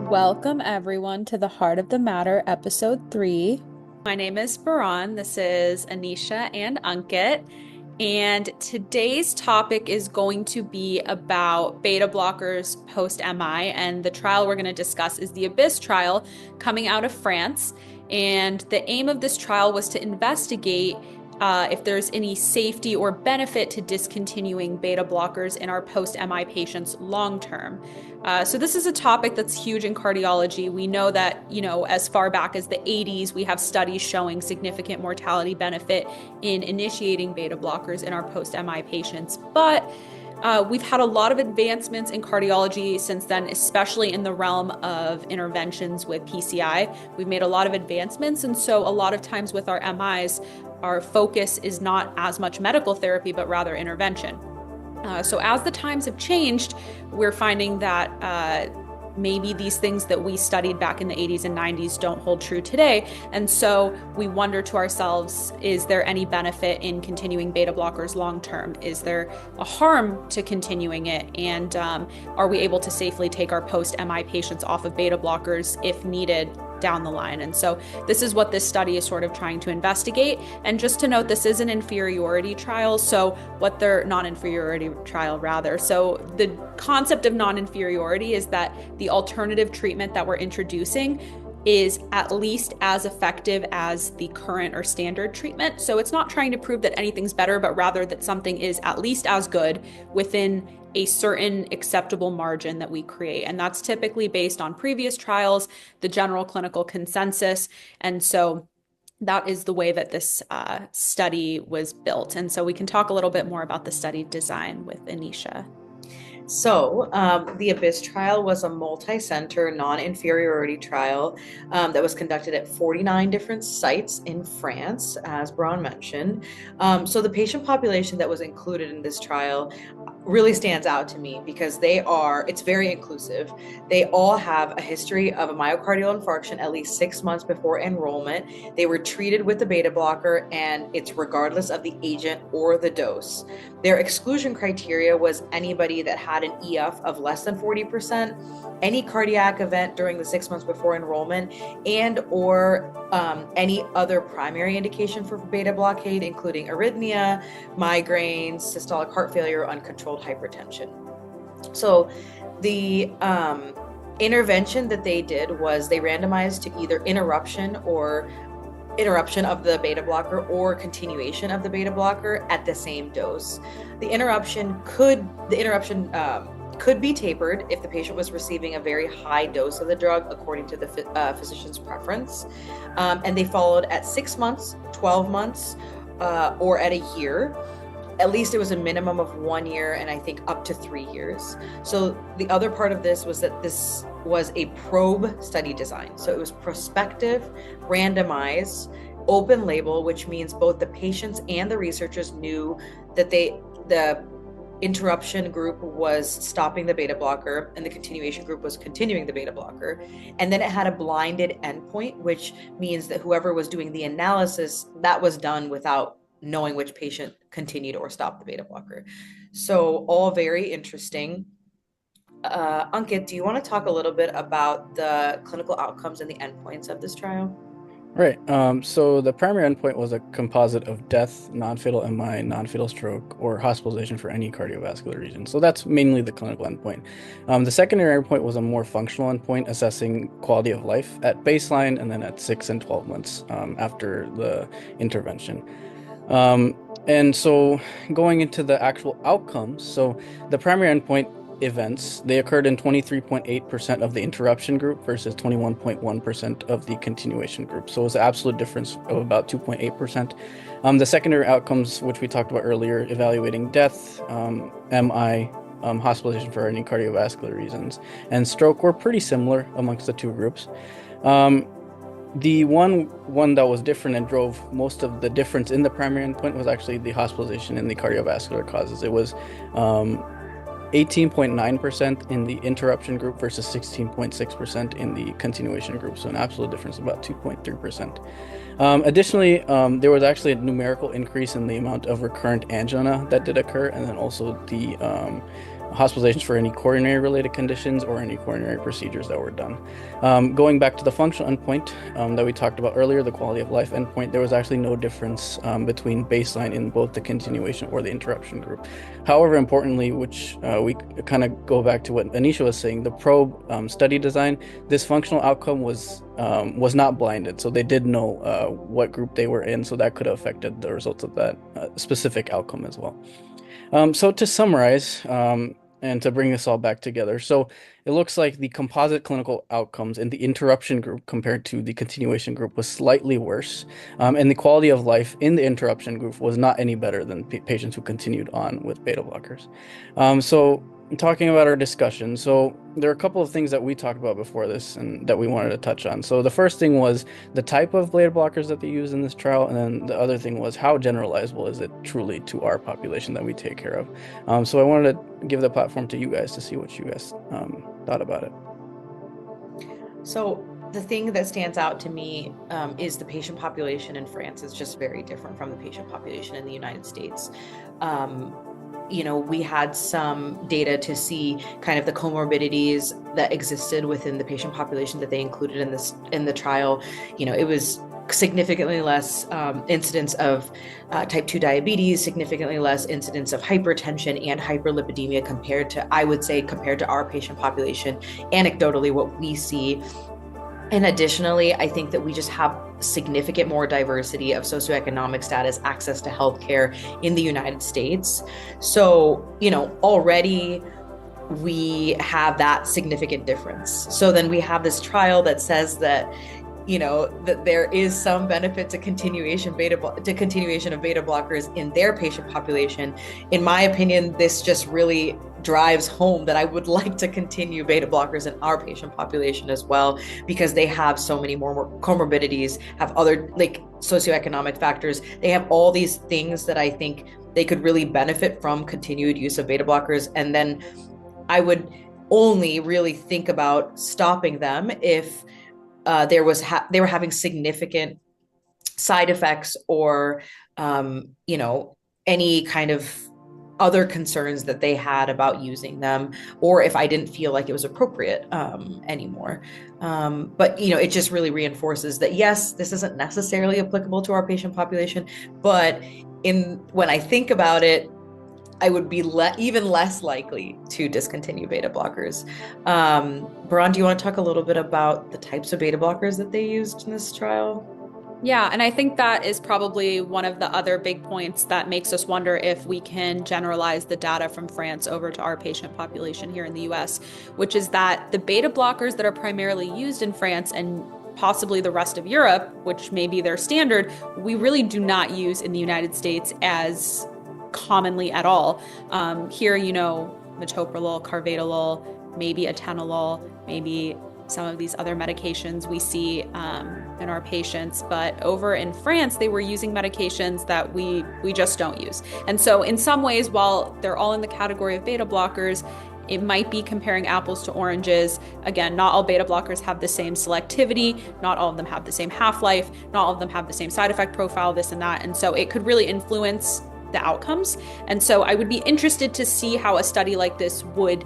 Welcome, everyone, to the Heart of the Matter, Episode 3. My name is Bourann. This is Anisha and Ankit. And today's topic is going to be about beta blockers post-MI. And the trial we're going to discuss is the ABYSS trial coming out of France. And the aim of this trial was to investigate if there's any safety or benefit to discontinuing beta blockers in our post-MI patients long term. So this is a topic that's huge in cardiology. We know that, as far back as the 80s, we have studies showing significant mortality benefit in initiating beta blockers in our post-MI patients. But we've had a lot of advancements in cardiology since then, especially in the realm of interventions with PCI. We've made a lot of advancements. And so a lot of times with our MIs, our focus is not as much medical therapy, but rather intervention. So as the times have changed, we're finding that maybe these things that we studied back in the 80s and 90s don't hold true today. And so we wonder to ourselves, is there any benefit in continuing beta blockers long term? Is there a harm to continuing it? And are we able to safely take our post-MI patients off of beta blockers if needed down the line? And so this is what this study is sort of trying to investigate. And just to note, this is an inferiority trial. So non-inferiority trial rather. So the concept of non-inferiority is that the alternative treatment that we're introducing is at least as effective as the current or standard treatment. So it's not trying to prove that anything's better, but rather that something is at least as good within a certain acceptable margin that we create. And that's typically based on previous trials, the general clinical consensus. And so that is the way that this study was built. And so we can talk a little bit more about the study design with Anisha. So the ABYSS trial was a multi-center non-inferiority trial that was conducted at 49 different sites in France, as Bourann mentioned. So the patient population that was included in this trial really stands out to me because it's very inclusive. They all have a history of a myocardial infarction at least 6 months before enrollment. They were treated with the beta blocker, and it's regardless of the agent or the dose. Their exclusion criteria was anybody that had an EF of less than 40%, any cardiac event during the 6 months before enrollment, and or any other primary indication for beta blockade, including arrhythmia, migraines, systolic heart failure, or uncontrolled hypertension. So the intervention that they did was they randomized to either interruption of the beta blocker or continuation of the beta blocker at the same dose. The interruption could be tapered if the patient was receiving a very high dose of the drug according to the physician's preference. And they followed at 6 months, 12 months, or at a year. At least there was a minimum of 1 year, and I think up to 3 years. So the other part of this was that this was a probe study design. So it was prospective, randomized, open label, which means both the patients and the researchers knew that the interruption group was stopping the beta blocker and the continuation group was continuing the beta blocker. And then it had a blinded endpoint, which means that whoever was doing the analysis, that was done without knowing which patient continued or stopped the beta blocker. So all very interesting. Ankit, do you want to talk a little bit about the clinical outcomes and the endpoints of this trial? Right. So the primary endpoint was a composite of death, non-fatal MI, non-fatal stroke, or hospitalization for any cardiovascular region. So that's mainly the clinical endpoint. The secondary endpoint was a more functional endpoint, assessing quality of life at baseline and then at 6 and 12 months after the intervention. And so going into the actual outcomes, so the primary endpoint events, they occurred in 23.8% of the interruption group versus 21.1% of the continuation group. So it was an absolute difference of about 2.8%. The secondary outcomes, which we talked about earlier, evaluating death, MI, hospitalization for any cardiovascular reasons, and stroke were pretty similar amongst the two groups. The one that was different and drove most of the difference in the primary endpoint was actually the hospitalization and the cardiovascular causes. It was 18.9% in the interruption group versus 16.6% in the continuation group. So an absolute difference of about 2.3%. Additionally, there was actually a numerical increase in the amount of recurrent angina that did occur, and then also the hospitalizations for any coronary related conditions or any coronary procedures that were done. Going back to the functional endpoint that we talked about earlier, the quality of life endpoint, there was actually no difference between baseline in both the continuation or the interruption group. However, importantly, which we kind of go back to what Anisha was saying, the probe study design, this functional outcome was not blinded, so they did know what group they were in, so that could have affected the results of that specific outcome as well. So to summarize, and to bring this all back together, so it looks like the composite clinical outcomes in the interruption group compared to the continuation group was slightly worse, and the quality of life in the interruption group was not any better than patients who continued on with beta blockers. So talking about our discussion, so there are a couple of things that we talked about before this and that we wanted to touch on. So the first thing was the type of beta blockers that they use in this trial, and then the other thing was how generalizable is it truly to our population that we take care of. So I wanted to give the platform to you guys to see what you guys thought about it. So the thing that stands out to me is the patient population in France is just very different from the patient population in the United States. We had some data to see kind of the comorbidities that existed within the patient population that they included in the trial. It was significantly less incidence of type 2 diabetes, significantly less incidence of hypertension and hyperlipidemia compared to our patient population, anecdotally what we see. And additionally, I think that we just have significant more diversity of socioeconomic status, access to healthcare in the United States. So, already we have that significant difference. So then we have this trial that says that, that there is some benefit to continuation of beta blockers in their patient population. In my opinion, this just really drives home that I would like to continue beta blockers in our patient population as well, because they have so many more comorbidities, have other like socioeconomic factors. They have all these things that I think they could really benefit from continued use of beta blockers. And then I would only really think about stopping them if they were having significant side effects or any kind of other concerns that they had about using them, or if I didn't feel like it was appropriate anymore. But it just really reinforces that yes, this isn't necessarily applicable to our patient population, but when I think about it, I would be even less likely to discontinue beta blockers. Bourann, do you want to talk a little bit about the types of beta blockers that they used in this trial? Yeah, and I think that is probably one of the other big points that makes us wonder if we can generalize the data from France over to our patient population here in the US, which is that the beta blockers that are primarily used in France and possibly the rest of Europe, which may be their standard, we really do not use in the United States as commonly at all. Here, metoprolol, carvedilol, maybe atenolol, maybe some of these other medications we see in our patients. But over in France, they were using medications that we just don't use. And so in some ways, while they're all in the category of beta blockers, it might be comparing apples to oranges. Again, not all beta blockers have the same selectivity. Not all of them have the same half-life. Not all of them have the same side effect profile, this and that. And so it could really influence the outcomes. And so I would be interested to see how a study like this would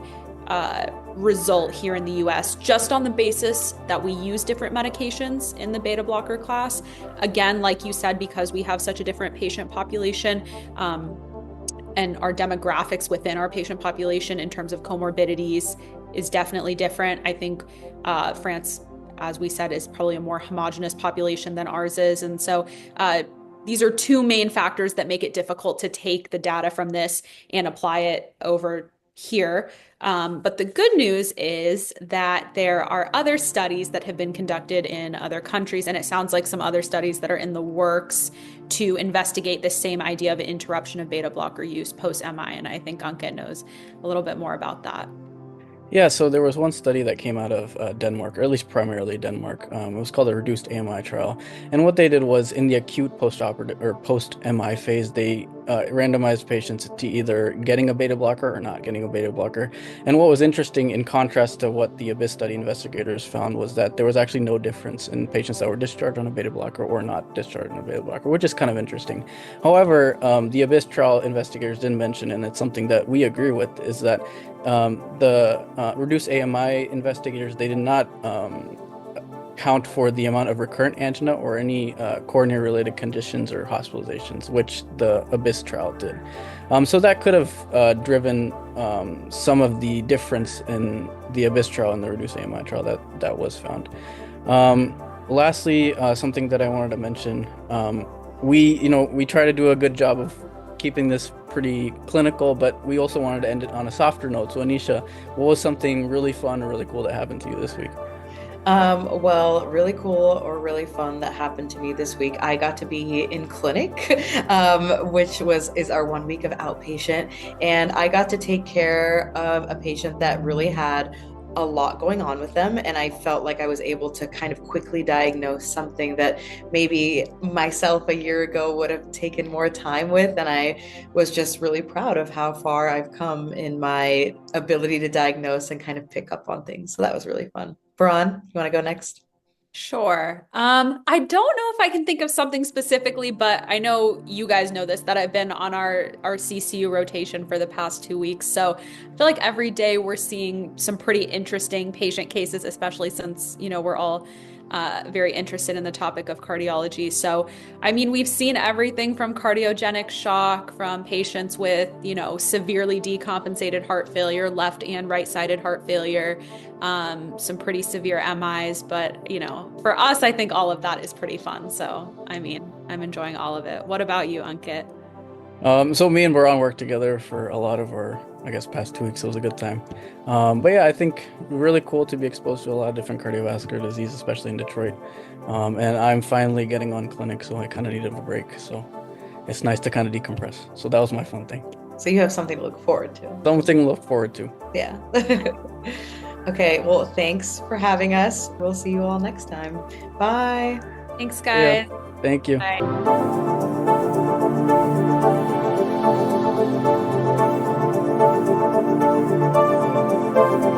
result here in the US, just on the basis that we use different medications in the beta blocker class. Again, like you said, because we have such a different patient population, and our demographics within our patient population in terms of comorbidities is definitely different. I think France, as we said, is probably a more homogenous population than ours is. And so these are two main factors that make it difficult to take the data from this and apply it over here. But the good news is that there are other studies that have been conducted in other countries, and it sounds like some other studies that are in the works to investigate the same idea of interruption of beta blocker use post-MI, and I think Ankit knows a little bit more about that. Yeah, so there was one study that came out of Denmark, or at least primarily Denmark. It was called the reduced AMI trial. And what they did was in the acute post-operative or post-MI phase, they randomized patients to either getting a beta blocker or not getting a beta blocker. And what was interesting, in contrast to what the ABYSS study investigators found, was that there was actually no difference in patients that were discharged on a beta blocker or not discharged on a beta blocker, which is kind of interesting. However, the ABYSS trial investigators didn't mention, and it's something that we agree with, is that the reduced AMI investigators, they did not count for the amount of recurrent angina or any coronary related conditions or hospitalizations, which the ABYSS trial did. So that could have driven some of the difference in the ABYSS trial and the reduced AMI trial that was found. Lastly, something that I wanted to mention, we try to do a good job of keeping this pretty clinical, but we also wanted to end it on a softer note. So Anisha, what was something really fun or really cool that happened to you this week? Well, really cool or really fun that happened to me this week. I got to be in clinic, which is our 1 week of outpatient, and I got to take care of a patient that really had a lot going on with them, and I felt like I was able to kind of quickly diagnose something that maybe myself a year ago would have taken more time with, and I was just really proud of how far I've come in my ability to diagnose and kind of pick up on things. So that was really fun. Bourann, you want to go next? Sure. I don't know if I can think of something specifically, but I know you guys know this, that I've been on our CCU rotation for the past 2 weeks. So I feel like every day we're seeing some pretty interesting patient cases, especially since, we're all very interested in the topic of cardiology. So, I mean, we've seen everything from cardiogenic shock from patients with, severely decompensated heart failure, left and right-sided heart failure, some pretty severe MIs. But, for us, I think all of that is pretty fun. So, I mean, I'm enjoying all of it. What about you, Ankit? So me and Bourann worked together for a lot of our, I guess, past 2 weeks. So it was a good time. But yeah, I think really cool to be exposed to a lot of different cardiovascular disease, especially in Detroit. And I'm finally getting on clinic, so I kind of needed a break. So it's nice to kind of decompress. So that was my fun thing. So you have something to look forward to. Something to look forward to. Yeah. Okay, well, thanks for having us. We'll see you all next time. Bye. Thanks, guys. Yeah. Thank you. Bye.